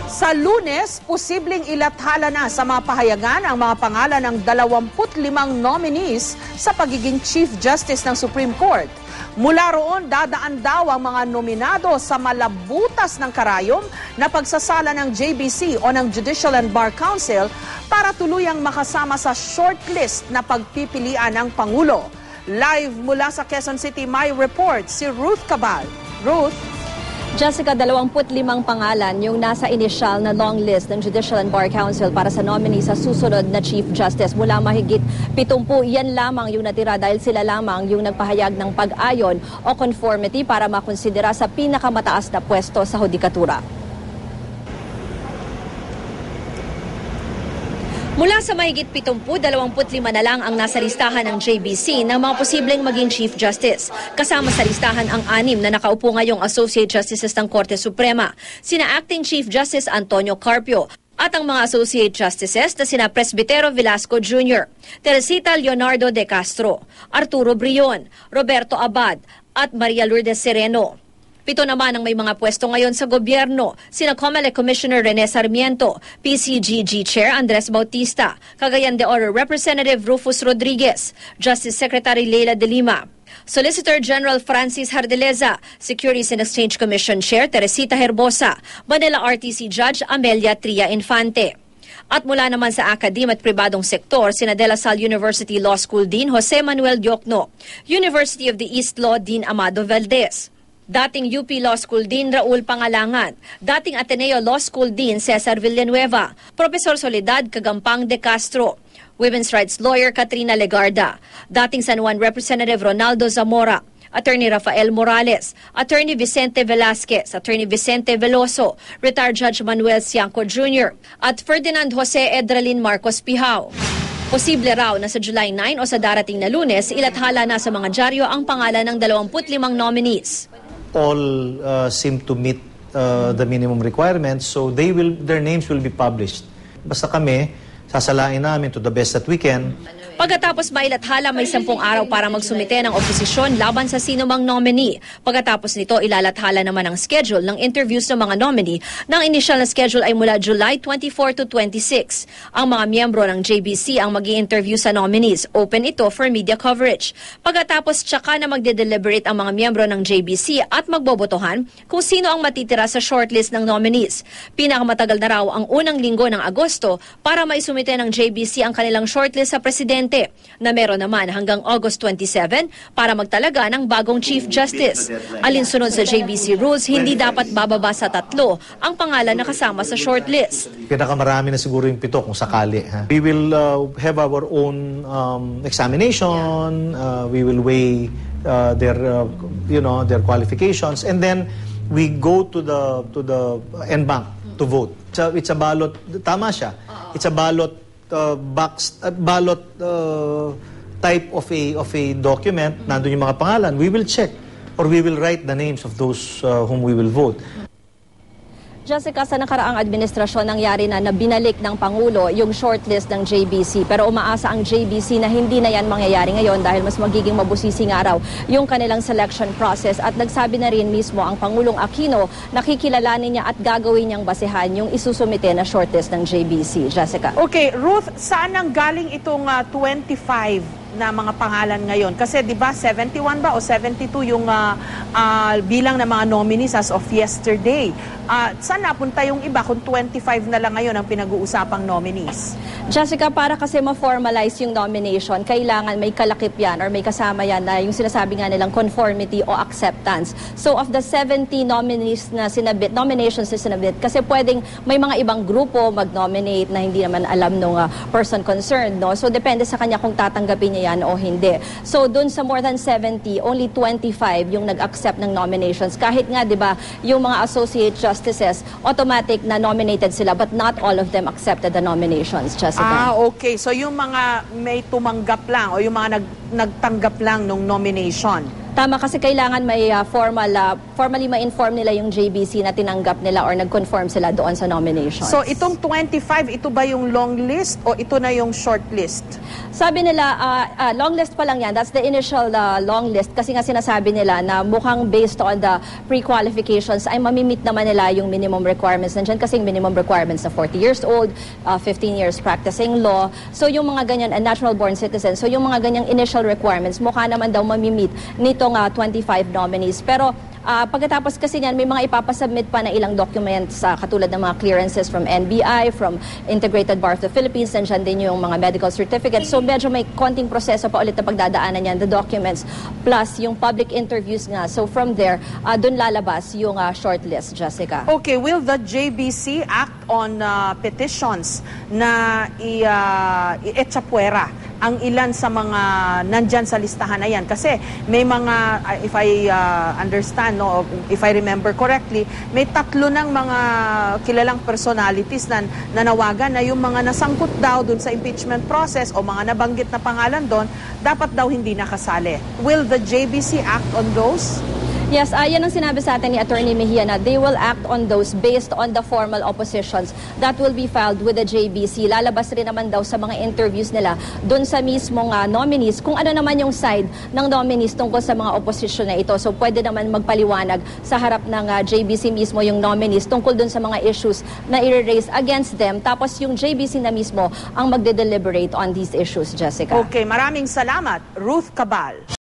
Sa Lunes, posibleng ilathala na sa mga pahayagan ang mga pangalan ng 25 nominees sa pagiging Chief Justice ng Supreme Court. Mula roon, dadaan daw ang mga nominado sa malabutas ng karayom na pagsasala ng JBC o ng Judicial and Bar Council para tuluyang makasama sa shortlist na pagpipilian ng Pangulo. Live mula sa Quezon City, may report si Ruth Cabal. Ruth? Jessica, 25 pangalan yung nasa initial na long list ng Judicial and Bar Council para sa nominee sa susunod na Chief Justice. Mula mahigit 70, yan lamang yung natira dahil sila lamang yung nagpahayag ng pag-ayon o conformity para makonsidera sa pinakamataas na pwesto sa hudikatura. Mula sa mahigit 70, 25 na lang ang nasa listahan ng JBC ng mga posibleng maging Chief Justice. Kasama sa listahan ang 6 na nakaupo ngayong Associate Justices ng Korte Suprema, sina Acting Chief Justice Antonio Carpio at ang mga Associate Justices na sina Presbitero Velasco Jr., Teresita Leonardo de Castro, Arturo Brion, Roberto Abad at Maria Lourdes Sereno. 7 naman ang may mga pwesto ngayon sa gobyerno, sina COMELEC Commissioner Rene Sarmiento, PCGG Chair Andres Bautista, Cagayan de Oro Representative Rufus Rodriguez, Justice Secretary Leila de Lima, Solicitor General Francis Hardeleza, Securities and Exchange Commission Chair Teresita Herbosa, Manila RTC Judge Amelia Tria Infante. At mula naman sa akadem at pribadong sektor, sina De La Salle University Law School Dean Jose Manuel Diokno, University of the East Law Dean Amado Valdez, dating UP Law School Dean Raul Pangalangan, dating Ateneo Law School Dean Cesar Villanueva, Professor Soledad Cagampang de Castro, Women's Rights Lawyer Katrina Legarda, dating San Juan Representative Ronaldo Zamora, Attorney Rafael Morales, Attorney Vicente Velasquez, Attorney Vicente Veloso, Retired Judge Manuel Cianco Jr., at Ferdinand Jose Edralin Marcos Pihao. Posible raw na sa July 9 o sa darating na Lunes, ilathala na sa mga dyaryo ang pangalan ng 25 nominees. All seem to meet the minimum requirements, so their names will be published. Basta kami, sasalain namin to the best that we can. Pagkatapos mailathala, may 10 araw para magsumite ng oposisyon laban sa sinumang nominee. Pagkatapos nito, ilalathala naman ang schedule ng interviews ng mga nominee. Nang initial na schedule ay mula July 24 to 26. Ang mga miyembro ng JBC ang mag-i-interview sa nominees. Open ito for media coverage. Pagkatapos, tsaka na magde-deliberate ang mga miyembro ng JBC at magbobotohan kung sino ang matitira sa shortlist ng nominees. Pinakamatagal na raw ang unang linggo ng Agosto para maisumite ng JBC ang kanilang shortlist sa presidente, na meron naman hanggang August 27 para magtalaga ng bagong Chief Justice. Alinsunod sa JBC rules, hindi dapat bababa sa 3 ang pangalan na kasama sa shortlist. Pinakamarami na siguro yung 7 kung sakali. We will have our own examination. We will weigh their qualifications, and then we go to the en banc to vote. It's a ballot. Tama siya. It's a ballot. Ballot type of a document, nandun yung mga pangalan. We will check or we will write the names of those whom we will vote. Jessica, sa nakaraang administrasyon nangyari na binalik ng Pangulo yung shortlist ng JBC, pero umaasa ang JBC na hindi na yan mangyayari ngayon dahil mas magiging mabusising araw yung kanilang selection process, at nagsabi na rin mismo ang Pangulong Aquino na kikilalanin niya at gagawin niyang basehan yung isusumite na shortlist ng JBC. Jessica. Okay, Ruth, saan ang galing itong 25 na mga pangalan ngayon? Kasi 'di ba 71 ba o 72 yung bilang ng mga nominees as of yesterday. Saan napunta yung iba kung 25 na lang ngayon ang pinag-uusapang nominees? Jessica, para kasi ma-formalize yung nomination, kailangan may kalakip yan or may kasama yan na yung sinasabi nga nilang conformity o acceptance. So of the 70 nominations na sinabit, kasi pwedeng may mga ibang grupo mag-nominate na hindi naman alam nung person concerned, no? So depende sa kanya kung tatanggapin niya yan o hindi. So dun sa more than 70, only 25 yung nag-accept ng nominations. Kahit nga, di ba, yung mga associate justices, automatic na nominated sila, but not all of them accepted the nominations, Jessica. Okay. So yung mga may tumanggap lang o yung mga nagtanggap lang ng nomination. Tama, kasi kailangan may formally ma-inform nila yung JBC na tinanggap nila or nag-confirm sila doon sa nominations. So itong 25, ito ba yung long list o ito na yung short list? Sabi nila, long list pa lang yan. That's the initial long list. Kasi nga sinasabi nila na mukhang based on the pre-qualifications ay mamimit naman nila yung minimum requirements. Nandiyan kasing minimum requirements na 40 years old, 15 years practicing law. So yung mga ganyan, natural born citizens. So yung mga ganyang initial requirements, mukha naman daw mamimit nitong 25 nominees. Pero pagkatapos kasi niyan, may mga ipapasubmit pa na ilang documents katulad ng mga clearances from NBI, from Integrated Bar of the Philippines, nandiyan din yung mga medical certificates. So medyo may konting proseso pa ulit na pagdadaanan yan, the documents, plus yung public interviews nga. So from there, dun lalabas yung shortlist, Jessica. Okay, will the JBC act on petitions na i-etsapuera ang ilan sa mga nandyan sa listahan na yan? Kasi may mga, if I understand, no, if I remember correctly, may 3 ng mga kilalang personalities na nanawagan na yung mga nasangkot daw dun sa impeachment process o mga nabanggit na pangalan doon, dapat daw hindi nakasali. Will the JBC act on those? Yes, yan ang sinabi sa atin ni Attorney Mejia na they will act on those based on the formal oppositions that will be filed with the JBC. Lalabas rin naman daw sa mga interviews nila doon sa mismong nominees kung ano naman yung side ng nominees tungkol sa mga opposition na ito. So pwede naman magpaliwanag sa harap ng JBC mismo yung nominees tungkol doon sa mga issues na i-raise against them. Tapos yung JBC na mismo ang magde-deliberate on these issues, Jessica. Okay, maraming salamat, Ruth Cabal.